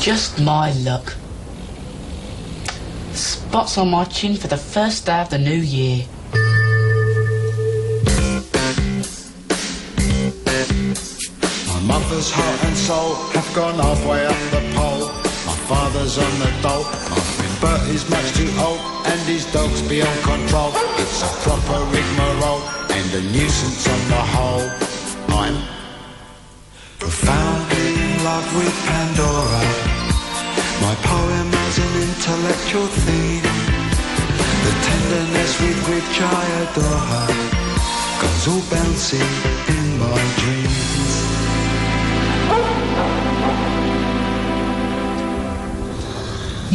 Just my luck. Spots on my chin for the first day of the new year. My mother's heart and soul have gone halfway up the pole. My father's on the dole. My friend Bert is much too old, and his dog's beyond control. It's a proper rigmarole and a nuisance on the whole. I'm profoundly in love with Pandora. My poem has an intellectual theme. The tenderness with which I adore her goes all bouncing in my dreams.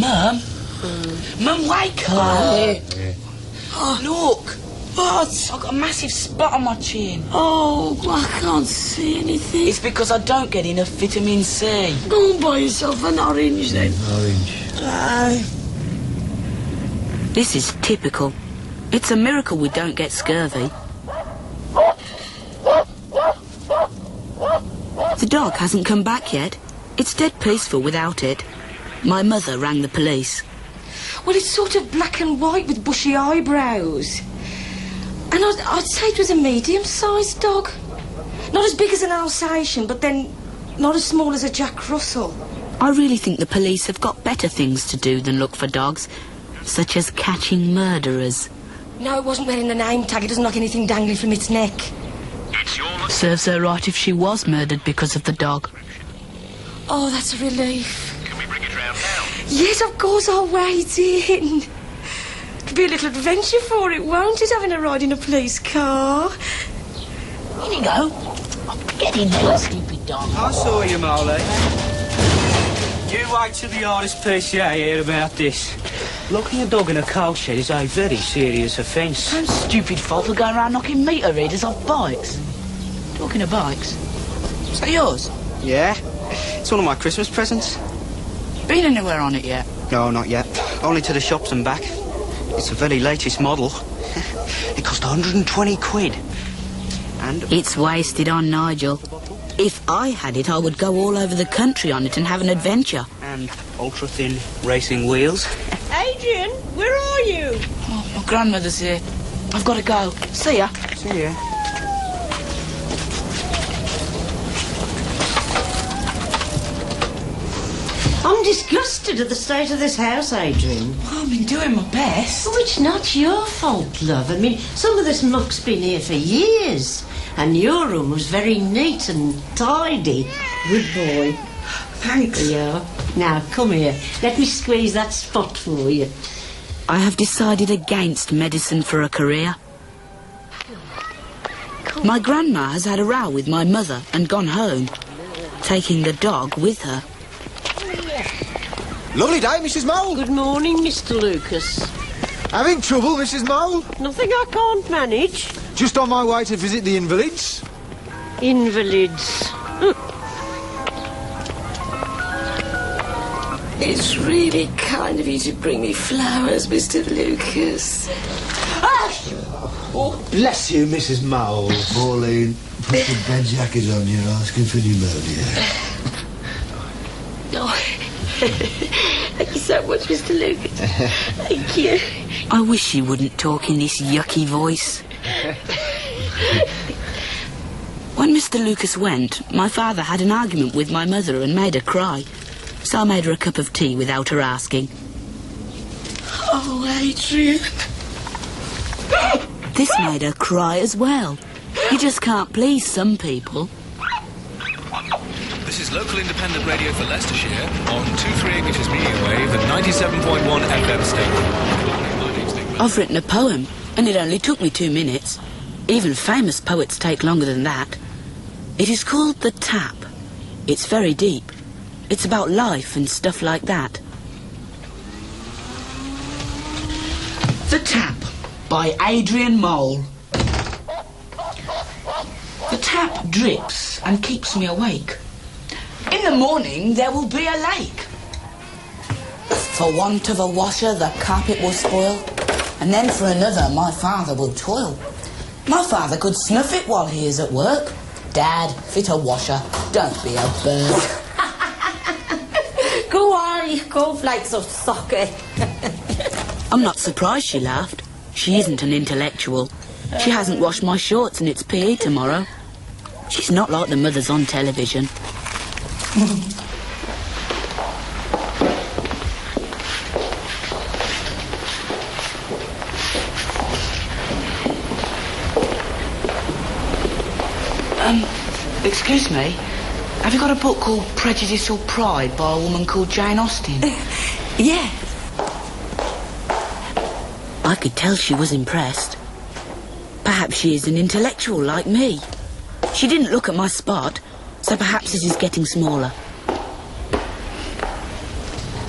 Mum? Mum, wake up! Oh, look! What? I've got a massive spot on my chin. Oh, I can't see anything. It's because I don't get enough vitamin C. Go and buy yourself an orange then. Orange. This is typical. It's a miracle we don't get scurvy. The dog hasn't come back yet. It's dead peaceful without it. My mother rang the police. Well, it's sort of black and white with bushy eyebrows. And I'd say it was a medium-sized dog. Not as big as an Alsatian, but then not as small as a Jack Russell. I really think the police have got better things to do than look for dogs, such as catching murderers. No, it wasn't wearing the name tag. It doesn't like anything dangling from its neck. Serves her right if she was murdered because of the dog. Oh, that's a relief. Can we bring it round now? Yes, of course, I'll wait in. It'll be a little adventure for it, won't it, having a ride in a police car? Here you go. Get in there, stupid dog. I saw you, Molly. You wait till the RSPCA hear about this. Locking a dog in a coal shed is a very serious offence. Some stupid folk are going around knocking meter readers off bikes. Talking of bikes. Is that yours? Yeah, it's one of my Christmas presents. Been anywhere on it yet? No, not yet. Only to the shops and back. It's the very latest model. It cost 120 quid. And It's wasted on Nigel. If I had it, I would go all over the country on it and have an adventure. And ultra-thin racing wheels. Adrian, where are you? Oh, my grandmother's here. I've got to go. See ya. See ya. I'm disgusted at the state of this house, Adrian. I've been doing my best. Oh, it's not your fault, love. I mean, some of this muck's been here for years. And your room was very neat and tidy. Good boy. Thanks. Yeah. Now, come here. Let me squeeze that spot for you. I have decided against medicine for a career. My grandma has had a row with my mother and gone home, taking the dog with her. Lovely day, Mrs. Mole. Good morning, Mr. Lucas. Having trouble, Mrs. Mole? Nothing I can't manage. Just on my way to visit the invalids. Invalids. It's really kind of you to bring me flowers, Mr. Lucas. Oh, bless you, Mrs. Mole. Pauline, put the bed jacket on. You're asking for pneumonia. Oh, thank you so much, Mr. Lucas. Thank you. I wish you wouldn't talk in this yucky voice. When Mr. Lucas went, my father had an argument with my mother and made her cry. So I made her a cup of tea without her asking. Oh, Adrian. This made her cry as well. You just can't please some people. This is local independent radio for Leicestershire on 2-3 English medium wave at 97.1 FM station. I've written a poem, and it only took me 2 minutes. Even famous poets take longer than that. It is called The Tap. It's very deep. It's about life and stuff like that. The Tap by Adrian Mole. The tap drips and keeps me awake. In the morning there will be a lake. For want of a washer the carpet will spoil, and then for another my father will toil. My father could snuff it while he is at work. Dad, fit a washer, don't be a bird. Go cornflakes or soccer. I'm not surprised she laughed. She isn't an intellectual. She hasn't washed my shorts and it's PE tomorrow. She's not like the mothers on television. Excuse me, have you got a book called Prejudice or Pride by a woman called Jane Austen? Yeah. I could tell she was impressed. Perhaps she is an intellectual like me. She didn't look at my spot, so perhaps it is getting smaller.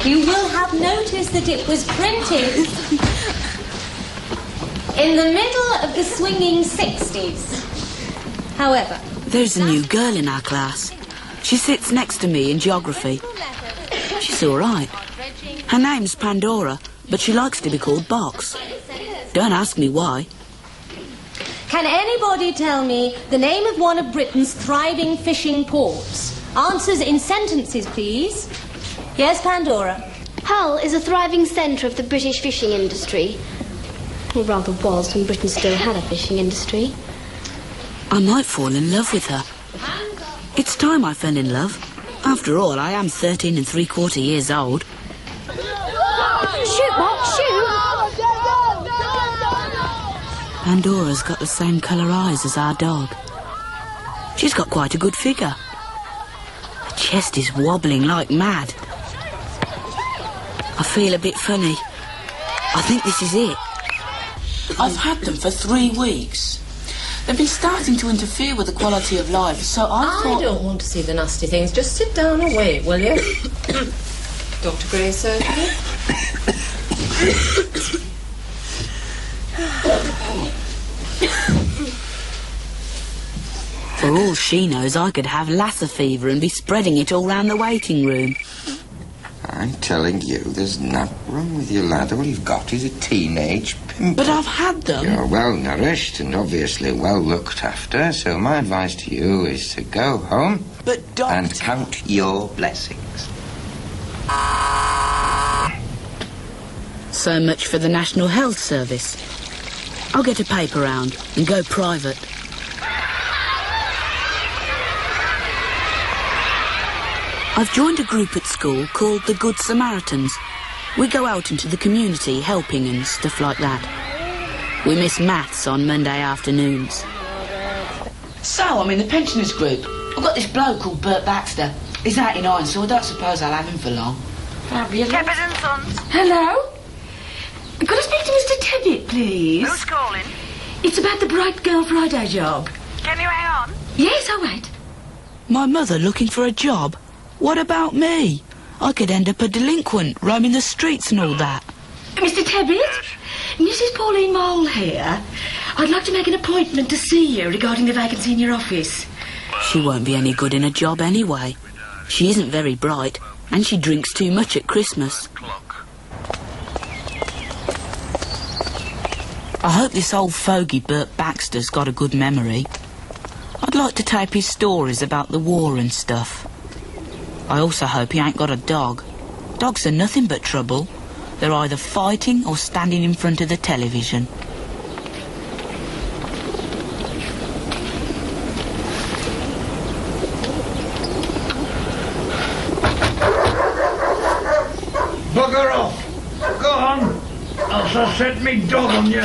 You will have noticed that it was printed in the middle of the swinging 60s. However... There's a new girl in our class. She sits next to me in geography. She's all right. Her name's Pandora, but she likes to be called Box. Don't ask me why. Can anybody tell me the name of one of Britain's thriving fishing ports? Answers in sentences, please. Yes, Pandora. Hull is a thriving centre of the British fishing industry. Or rather was, when Britain still had a fishing industry. I might fall in love with her. It's time I fell in love. After all, I am 13 3/4 years old. Shoot, what? Shoot! Pandora's got the same colour eyes as our dog. She's got quite a good figure. Her chest is wobbling like mad. I feel a bit funny. I think this is it. I've had them for 3 weeks. They've been starting to interfere with the quality of life, so I thought... I don't want to see the nasty things. Just sit down and wait, will you? Dr. Gray, surgery? For all she knows, I could have Lassa fever and be spreading it all round the waiting room. I'm telling you, there's nothing wrong with you, lad. All you've got is a teenage pimple. But I've had them. You're well nourished and obviously well looked after, so my advice to you is to go home and count your blessings. So much for the National Health Service. I'll get a paper round and go private. I've joined a group at school called the Good Samaritans. We go out into the community helping and stuff like that. We miss maths on Monday afternoons. So, I'm in the pensioners group. I've got this bloke called Bert Baxter. He's 89, so I don't suppose I'll have him for long. Keppers and Sons. Hello? Could I speak to Mr. Tebbit, please? Who's calling? It's about the Bright Girl Friday job. Can you hang on? Yes, I'll wait. My mother looking for a job? What about me? I could end up a delinquent, roaming the streets and all that. Mr. Tebbit? Mrs. Pauline Mole here. I'd like to make an appointment to see you regarding the vacancy in your office. She won't be any good in a job anyway. She isn't very bright, and she drinks too much at Christmas. I hope this old fogey Bert Baxter's got a good memory. I'd like to tape his stories about the war and stuff. I also hope he ain't got a dog. Dogs are nothing but trouble. They're either fighting or standing in front of the television. Bugger off! Go on! Else I'll set me dog on you.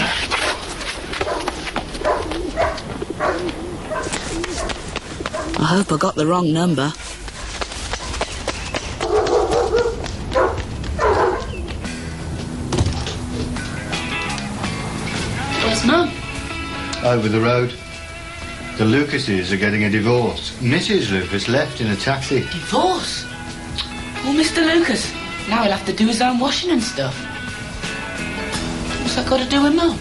I hope I got the wrong number. Where's Mum? Over the road. The Lucases are getting a divorce. Mrs. Lucas left in a taxi. Divorce? Oh, Mr. Lucas. Now he'll have to do his own washing and stuff. What's that got to do with Mum?